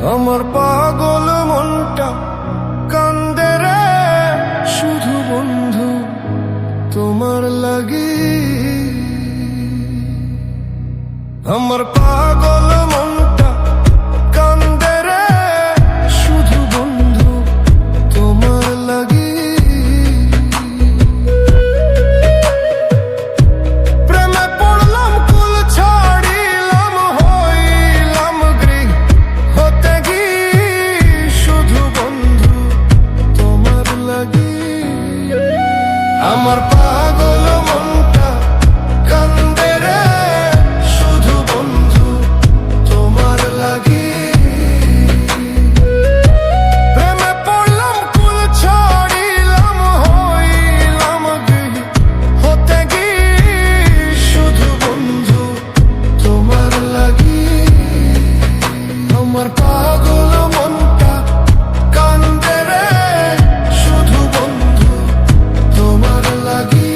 আমার পাগল মনটা কান্দে রে শুধু বন্ধু তোমার লাগি। আমার পাগল মনটা কান্দে রে শুধু বন্ধু তোমার লাগি। প্রেমে পড়লাম কুল ছাড়িলাম হইলাম গৃহ হতে গি শুধু বন্ধু তোমার লাগি। আমার পাগল মনটা কান্দে রে শুধু বন্ধু তোমার লাগি। প্রেমে পড়লাম কুল ছাড়িলাম হইলাম গৃহ হতে গি শুধু বন্ধু তোমার লাগি। আমার পাগল মনটা কান্দে রে শুধু বন্ধু তোমার লাগি।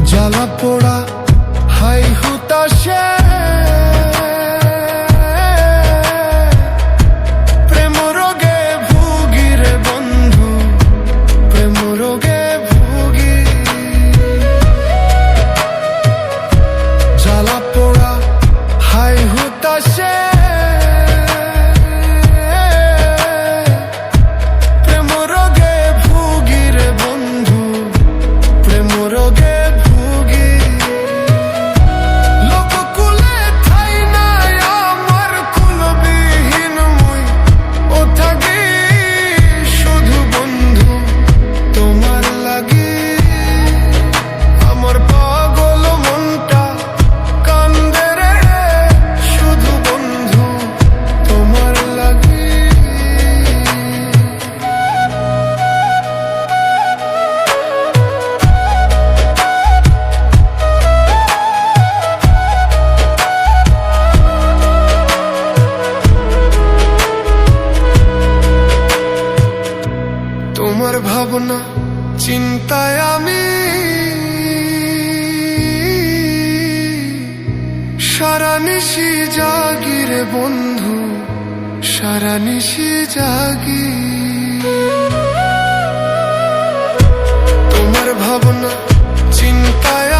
জ্বালা পোড়া হাই হুতাশে প্রেম রোগে ভুগি রে বন্ধু প্রেম রোগে ভুগি। জ্বালা পোড়া হাই হুতাশে প্রেম রোগে ভুগি রে বন্ধু প্রেম রোগে ভুগি। লোককুলে ঠাই নাই আমার কুলবিহীন মুই ও থাকি শুধু বন্ধু তোমার লাগি। আমার পাগল মনটা কান্দে রে শুধু বন্ধু তোমার লাগি। তোমার ভাবনা চিন্তায় আমি সারা নিশি জাগি রে বন্ধু সারা নিশি জাগি। তোমার ভাবনা চিন্তায়